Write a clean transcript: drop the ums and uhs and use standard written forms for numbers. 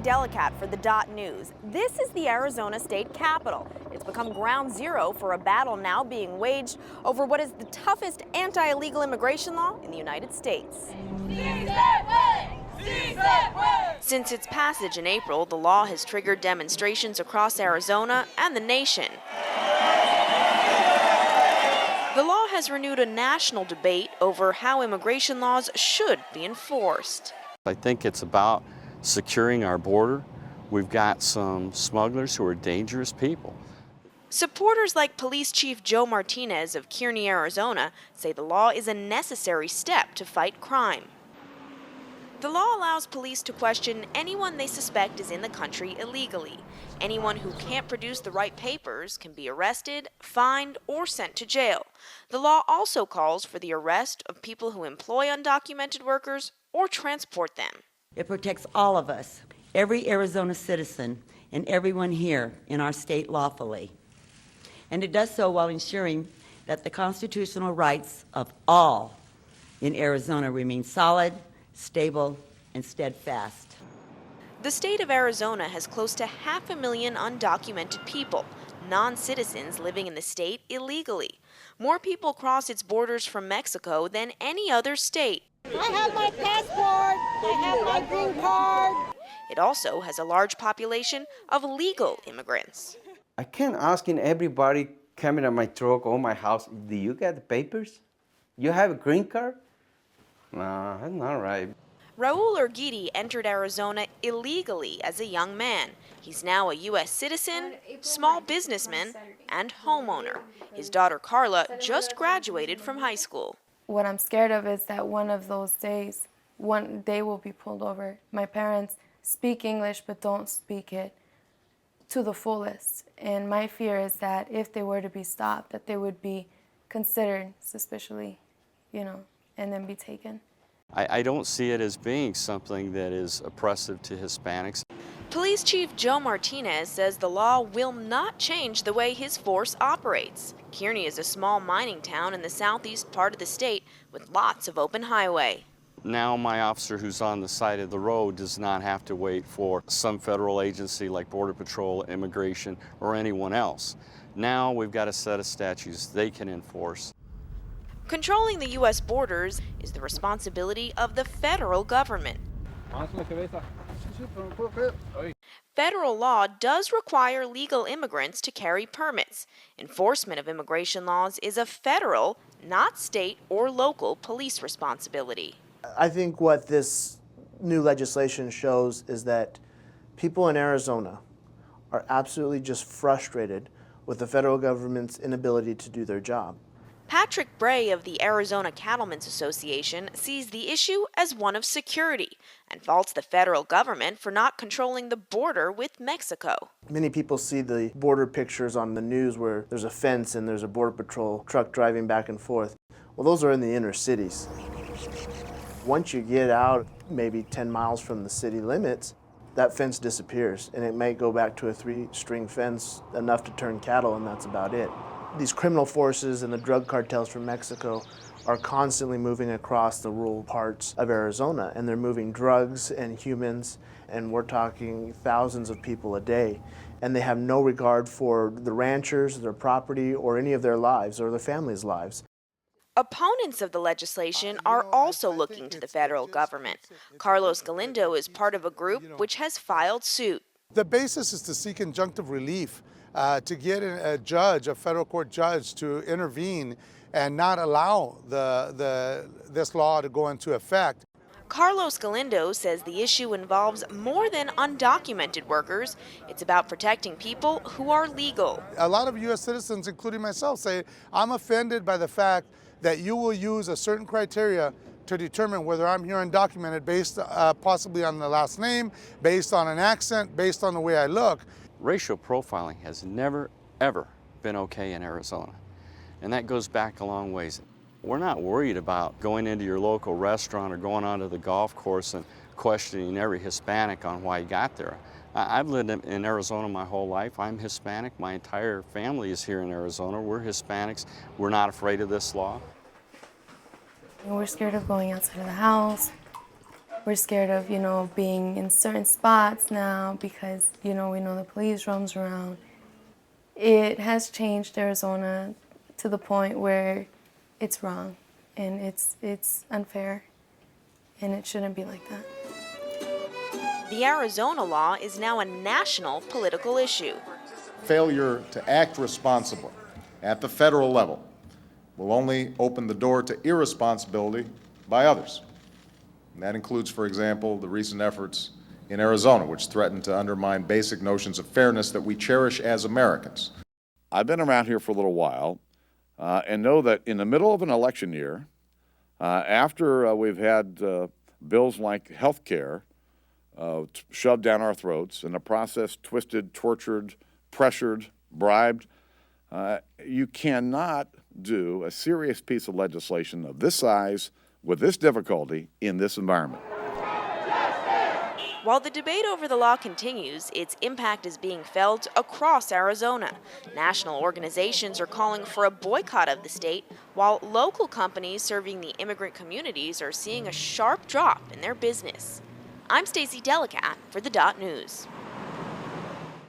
Delicat for the Dot News. This is the Arizona state capitol. It's become ground zero for a battle now being waged over what is the toughest anti-illegal immigration law in the United States. Since its passage in April, the law has triggered demonstrations across Arizona and the nation. The law has renewed a national debate over how immigration laws should be enforced. I think it's about securing our border. We've got some smugglers who are dangerous people. Supporters like Police Chief Joe Martinez of Kearney, Arizona, say the law is a necessary step to fight crime. The law allows police to question anyone they suspect is in the country illegally. Anyone who can't produce the right papers can be arrested, fined, or sent to jail. The law also calls for the arrest of people who employ undocumented workers or transport them. It protects all of us, every Arizona citizen, and everyone here in our state lawfully. And it does so while ensuring that the constitutional rights of all in Arizona remain solid, stable, and steadfast. The state of Arizona has close to 500,000 undocumented people, non-citizens living in the state illegally. More people cross its borders from Mexico than any other state. I have my passport, I have my green card. It also has a large population of legal immigrants. I can't ask everybody coming to my truck or my house, do you get the papers? You have a green card? No, that's not right. Raul Urguidi entered Arizona illegally as a young man. He's now a U.S. citizen, small businessman, and homeowner. His daughter Carla just graduated from high school. What I'm scared of is that one of those days, one day will be pulled over. My parents speak English but don't speak it to the fullest. And my fear is that if they were to be stopped, that they would be considered suspiciously, and then be taken. I don't see it as being something that is oppressive to Hispanics. Police Chief Joe Martinez says the law will not change the way his force operates. Kearney is a small mining town in the southeast part of the state with lots of open highway. Now my officer who's on the side of the road does not have to wait for some federal agency like Border Patrol, Immigration, or anyone else. Now we've got a set of statutes they can enforce. Controlling the U.S. borders is the responsibility of the federal government. Federal law does require legal immigrants to carry permits. Enforcement of immigration laws is a federal, not state or local police responsibility. I think what this new legislation shows is that people in Arizona are absolutely just frustrated with the federal government's inability to do their job. Patrick Bray of the Arizona Cattlemen's Association sees the issue as one of security and faults the federal government for not controlling the border with Mexico. Many people see the border pictures on the news where there's a fence and there's a Border Patrol truck driving back and forth. Well, those are in the inner cities. Once you get out maybe 10 miles from the city limits, that fence disappears, and it may go back to a 3-string fence enough to turn cattle, and that's about it. These criminal forces and the drug cartels from Mexico are constantly moving across the rural parts of Arizona, and they're moving drugs and humans, and we're talking thousands of people a day, and they have no regard for the ranchers, their property, or any of their lives or their families' lives. Opponents of the legislation are also looking to the federal government. Carlos Galindo is part of a group which has filed suit. The basis is to seek injunctive relief, to get a judge, a federal court judge, to intervene and not allow this law to go into effect. Carlos Galindo says the issue involves more than undocumented workers. It's about protecting people who are legal. A lot of U.S. citizens, including myself, say, I'm offended by the fact that you will use a certain criteria to determine whether I'm here undocumented based possibly on the last name, based on an accent, based on the way I look. Racial profiling has never, ever been okay in Arizona, and that goes back a long ways. We're not worried about going into your local restaurant or going onto the golf course and questioning every Hispanic on why he got there. I've lived in Arizona my whole life. I'm Hispanic. My entire family is here in Arizona. We're Hispanics. We're not afraid of this law. We're scared of going outside of the house. We're scared of, being in certain spots now because, we know the police roams around. It has changed Arizona to the point where it's wrong and it's unfair and it shouldn't be like that. The Arizona law is now a national political issue. Failure to act responsibly at the federal level will only open the door to irresponsibility by others. And that includes, for example, the recent efforts in Arizona, which threaten to undermine basic notions of fairness that we cherish as Americans. I've been around here for a little while and know that in the middle of an election year, after we've had bills like health care shoved down our throats, in the process twisted, tortured, pressured, bribed, you cannot do a serious piece of legislation of this size with this difficulty in this environment. While the debate over the law continues, its impact is being felt across Arizona. National organizations are calling for a boycott of the state, while local companies serving the immigrant communities are seeing a sharp drop in their business. I'm Stacey Delicat for the Dot News.